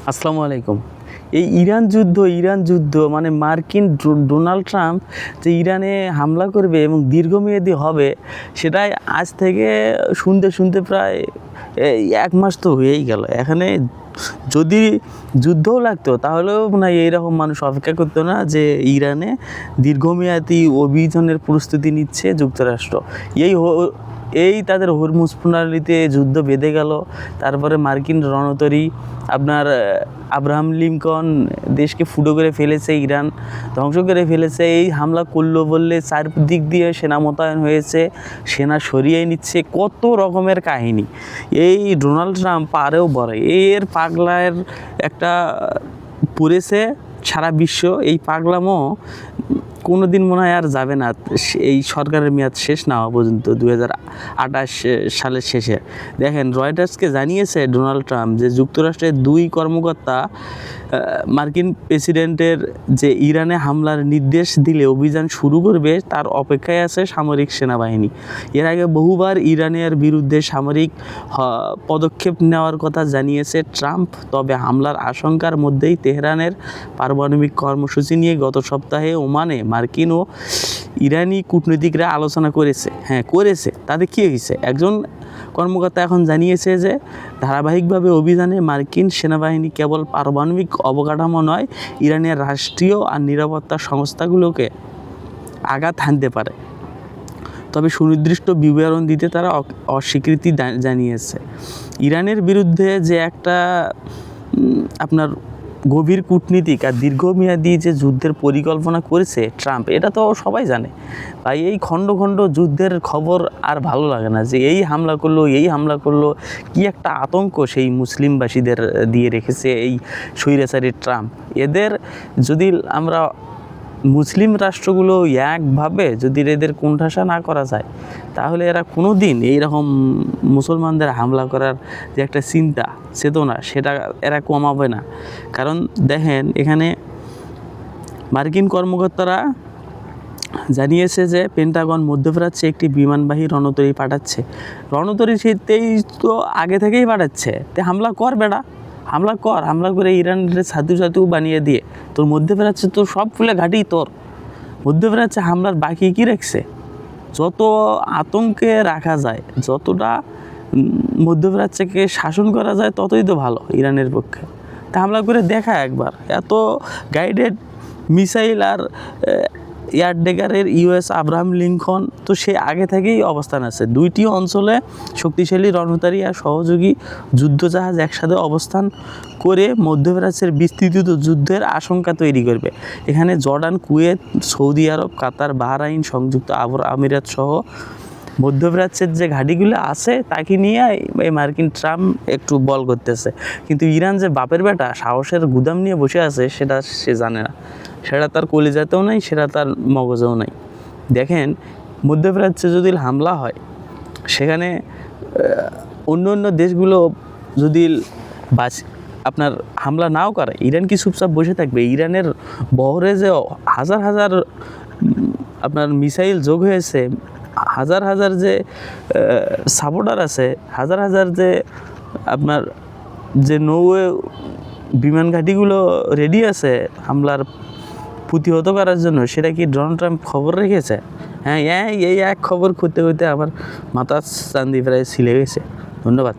আসসালামু আলাইকুম। এই ইরান যুদ্ধ মানে মার্কিন ডোনাল্ড ট্রাম্প যে ইরানে হামলা করবে এবং দীর্ঘমেয়াদী হবে, সেটাই আজ থেকে শুনতে প্রায় 1 মাস তো হয়েই গেল। এখানে যদি যুদ্ধও লাগতো তাহলেও মনে হয় এইরকম মানুষ অপেক্ষা করতো না যে ইরানে দীর্ঘমেয়াদী অভিযানের প্রস্তুতি নিচ্ছে যুক্তরাষ্ট্র। এই তাদের হরমুজ প্রণালীতে যুদ্ধ বেঁধে গেল। তারপরে মার্কিন রণতরী আপনার আব্রাহাম লিঙ্কন দেশকে ফুটো করে ফেলেছে, ইরান ধ্বংস করে ফেলেছে। এই হামলা করলো বললে চারদিক দিয়ে সেনা মোতায়েন হয়েছে, সেনা সরিয়ে নিচ্ছে, কত রকমের কাহিনী। এই ডোনাল্ড ট্রাম্প পারেও বলে এর পাগলার একটা পড়েছে সারা বিশ্ব। এই পাগলামো কোনো দিন মনে হয় আর যাবে না, এই সরকারের মেয়াদ শেষ না হওয়া পর্যন্ত 2028 সালের শেষে। দেখেন, রয়টার্সকে জানিয়েছে ডোনাল্ড ট্রাম্প যে যুক্তরাষ্ট্রের 2 কর্মকর্তা মার্কিন প্রেসিডেন্টের যে ইরানে হামলার নির্দেশ দিলে অভিযান শুরু করবে তার অপেক্ষায় আছে সামরিক সেনাবাহিনী। এর আগে বহুবার ইরানের বিরুদ্ধে সামরিক পদক্ষেপ নেওয়ার কথা জানিয়েছে ট্রাম্প। তবে হামলার আশঙ্কার মধ্যেই তেহরানের পারমাণবিক কর্মসূচি নিয়ে গত সপ্তাহে ওমানে মার্কিন ও ইরানি কূটনীতিকরা আলোচনা করেছে। তাতে কী হয়েছে? একজন কর্মকর্তা এখন জানিয়েছে যে ধারাবাহিকভাবে অভিযানে মার্কিন সেনাবাহিনী কেবল পারমাণবিক অবকাঠামো নয়, ইরানের রাষ্ট্রীয় আর নিরাপত্তা সংস্থাগুলোকে আঘাত হানতে পারে। তবে সুনির্দিষ্ট বিবরণ দিতে তারা অস্বীকৃতি জানিয়েছে। ইরানের বিরুদ্ধে যে একটা আপনার গভীর কূটনীতিক আর দীর্ঘমেয়াদী যে যুদ্ধের পরিকল্পনা করেছে ট্রাম্প, এটা তো সবাই জানে। তাই এই খণ্ড যুদ্ধের খবর আর ভালো লাগে না, যে এই হামলা করলো, কি একটা আতঙ্ক সেই মুসলিমবাসীদের দিয়ে রেখেছে এই স্বৈরাচারী ট্রাম্প। এদের যদি আমরা মুসলিম রাষ্ট্রগুলো একভাবে যদি এদের কোণঠাসা না করা যায়, তাহলে এরা কোনো দিন এইরকম মুসলমানদের হামলা করার যে একটা চিন্তা চেতনা, সেটা এরা কমাবে না। কারণ দেখেন, এখানে মার্কিন কর্মকর্তারা জানিয়েছে যে পেন্টাগন মধ্যপ্রাচ্যে একটি বিমানবাহী রণতরী পাঠাচ্ছে। রণতরী সেটাই তো আগে থেকেই পাঠাচ্ছে। তে হামলা কর বেটা, হামলা করে ইরানের ছাতু বানিয়ে দিয়ে তোর মধ্যপ্রাচ্যে তো সব ফুলে ঘাটি, তোর মধ্যপ্রাচ্যে হামলার বাকি কি রাখছে? যত আতঙ্কে রাখা যায়, যতটা মধ্যপ্রাচ্যকে শাসন করা যায়, ততই তো ভালো ইরানের পক্ষে। তা হামলা করে দেখা একবার। এত গাইডেড মিসাইল আর এয়ার ডেগারের ইউএস আব্রাহাম লিঙ্কন তো সে আগে থেকেই অবস্থান আছে। 2টি অঞ্চলে শক্তিশালী রণতরী আর সহযোগী যুদ্ধজাহাজ একসাথে অবস্থান করে মধ্যপ্রাচ্যের বিস্তৃত যুদ্ধের আশঙ্কা তৈরি করবে। এখানে জর্ডান, কুয়েত, সৌদি আরব, কাতার, বাহরাইন, সংযুক্ত আরব আমিরাত সহ মধ্যপ্রাচ্যের যে ঘাঁটিগুলো আছে তাকে নিয়ে এই মার্কিন ট্রাম্প একটু বল করতেছে। কিন্তু ইরান যে বাপের বেটা সাহসের গুদাম নিয়ে বসে আছে, সেটা সে জানে না। সেটা তার কলিজাতেও নাই, সেটা তার মগজেও নাই। দেখেন, মধ্যপ্রাচ্যে যদি হামলা হয়, সেখানে অন্য দেশগুলো যদি আপনার হামলা নাও করে, ইরান কি চুপচাপ বসে থাকবে? ইরানের বহরে যে হাজার আপনার মিসাইল যোগ হয়েছে, হাজার যে সাপোর্টার আছে, হাজার যে আপনার যে নৌ বিমান ঘাঁটিগুলো রেডি আছে হামলার প্রতিহত করার জন্য, সেটা কি ডোনাল্ড ট্রাম্প খবর রেখেছে? হ্যাঁ, এই এক খবর করতে আমার মাথা চান্দি প্রায় ছিলে গেছে। ধন্যবাদ।